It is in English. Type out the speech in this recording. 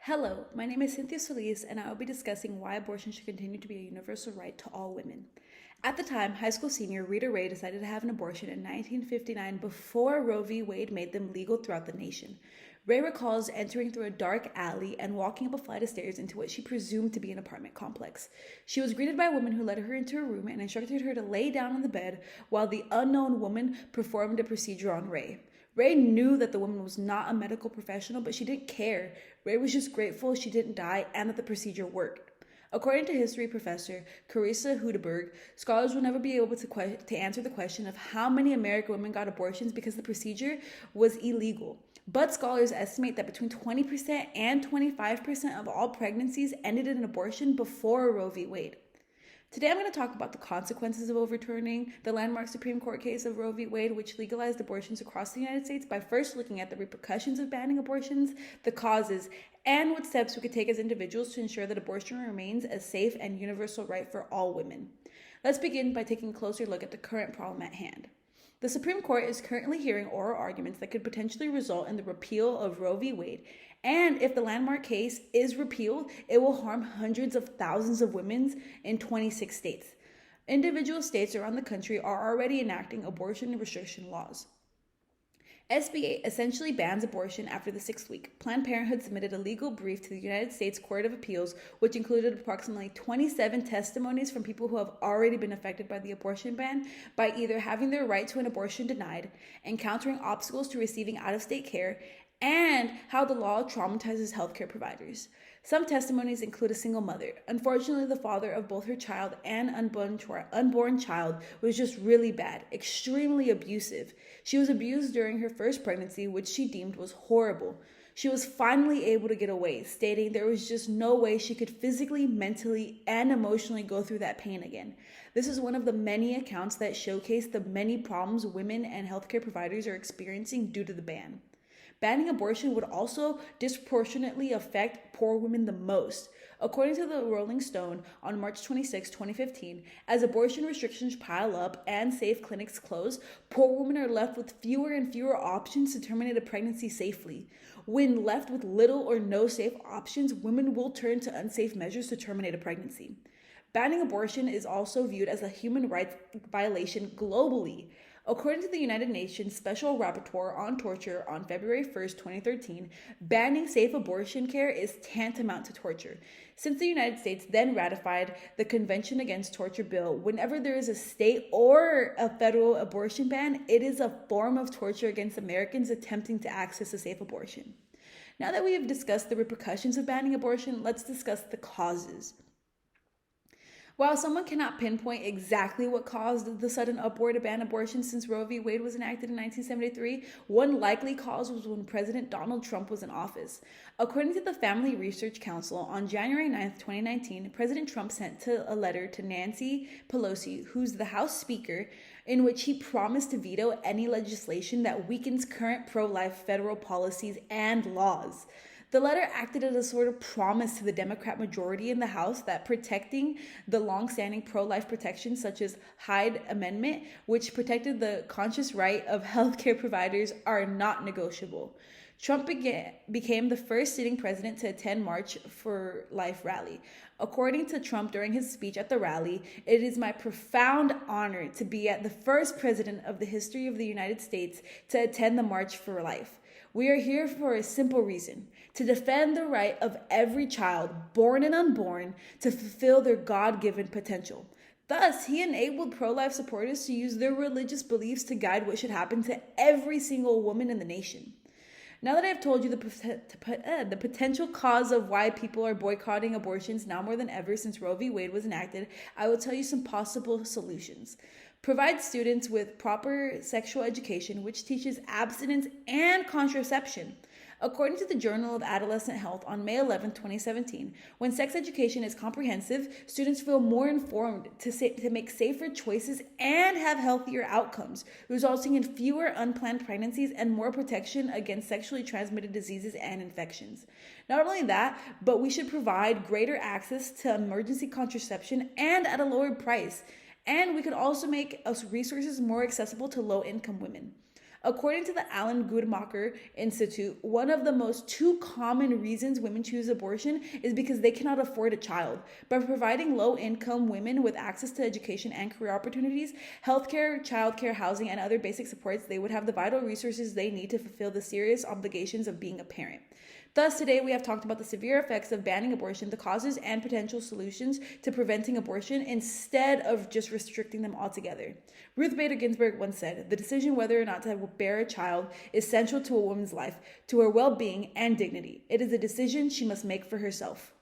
Hello, my name is Cynthia Solis, and I will be discussing why abortion should continue to be a universal right to all women. At the time, high school senior Rita Ray decided to have an abortion in 1959 before Roe v. Wade made them legal throughout the nation. Ray recalls entering through a dark alley and walking up a flight of stairs into what she presumed to be an apartment complex. She was greeted by a woman who led her into a room and instructed her to lay down on the bed while the unknown woman performed a procedure on Ray. Ray knew that the woman was not a medical professional, but she didn't care. Ray was just grateful she didn't die and that the procedure worked. According to history professor Carissa Hudeberg, scholars will never be able to answer the question of how many American women got abortions because the procedure was illegal. But scholars estimate that between 20% and 25% of all pregnancies ended in abortion before Roe v. Wade. Today I'm going to talk about the consequences of overturning the landmark Supreme Court case of Roe v. Wade, which legalized abortions across the United States, by first looking at the repercussions of banning abortions, the causes, and what steps we could take as individuals to ensure that abortion remains a safe and universal right for all women. Let's begin by taking a closer look at the current problem at hand. The Supreme Court is currently hearing oral arguments that could potentially result in the repeal of Roe v. Wade. And if the landmark case is repealed, it will harm hundreds of thousands of women in 26 states. Individual states around the country are already enacting abortion restriction laws. SB 8 essentially bans abortion after the 6th week. Planned Parenthood submitted a legal brief to the United States Court of Appeals, which included approximately 27 testimonies from people who have already been affected by the abortion ban by either having their right to an abortion denied, encountering obstacles to receiving out-of-state care, and how the law traumatizes healthcare providers. Some testimonies include a single mother. Unfortunately, the father of both her child and unborn child was just really bad, extremely abusive. She was abused during her first pregnancy, which she deemed was horrible. She was finally able to get away, stating there was just no way she could physically, mentally, and emotionally go through that pain again. This is one of the many accounts that showcase the many problems women and healthcare providers are experiencing due to the ban. Banning abortion would also disproportionately affect poor women the most. According to the Rolling Stone on March 26, 2015, as abortion restrictions pile up and safe clinics close, poor women are left with fewer and fewer options to terminate a pregnancy safely. When left with little or no safe options, women will turn to unsafe measures to terminate a pregnancy. Banning abortion is also viewed as a human rights violation globally. According to the United Nations Special Rapporteur on Torture on February 1st, 2013, banning safe abortion care is tantamount to torture. Since the United States then ratified the Convention Against Torture bill, whenever there is a state or a federal abortion ban, it is a form of torture against Americans attempting to access a safe abortion. Now that we have discussed the repercussions of banning abortion, let's discuss the causes. While someone cannot pinpoint exactly what caused the sudden upward to ban abortion since Roe v. Wade was enacted in 1973, one likely cause was when President Donald Trump was in office. According to the Family Research Council, on January 9, 2019, President Trump sent a letter to Nancy Pelosi, who's the House Speaker, in which he promised to veto any legislation that weakens current pro-life federal policies and laws. The letter acted as a sort of promise to the Democrat majority in the House that protecting the long-standing pro-life protections such as Hyde Amendment, which protected the conscious right of healthcare providers, are not negotiable. Trump became the first sitting president to attend March for Life rally. According to Trump during his speech at the rally, "It is my profound honor to be at the first president of the history of the United States to attend the March for Life. We are here for a simple reason: to defend the right of every child, born and unborn, to fulfill their God-given potential." Thus, he enabled pro-life supporters to use their religious beliefs to guide what should happen to every single woman in the nation. Now that I've told you the potential cause of why people are boycotting abortions now more than ever since Roe v. Wade was enacted, I will tell you some possible solutions. Provide students with proper sexual education, which teaches abstinence and contraception. According to the Journal of Adolescent Health on May 11, 2017, when sex education is comprehensive, students feel more informed to make safer choices and have healthier outcomes, resulting in fewer unplanned pregnancies and more protection against sexually transmitted diseases and infections. Not only that, but we should provide greater access to emergency contraception and at a lower price. And we could also make resources more accessible to low-income women. According to the Alan Guttmacher Institute, one of the two common reasons women choose abortion is because they cannot afford a child. By providing low-income women with access to education and career opportunities, healthcare, childcare, housing, and other basic supports, they would have the vital resources they need to fulfill the serious obligations of being a parent. Thus, today we have talked about the severe effects of banning abortion, the causes and potential solutions to preventing abortion instead of just restricting them altogether. Ruth Bader Ginsburg once said, "The decision whether or not to bear a child is central to a woman's life, to her well-being and dignity. It is a decision she must make for herself."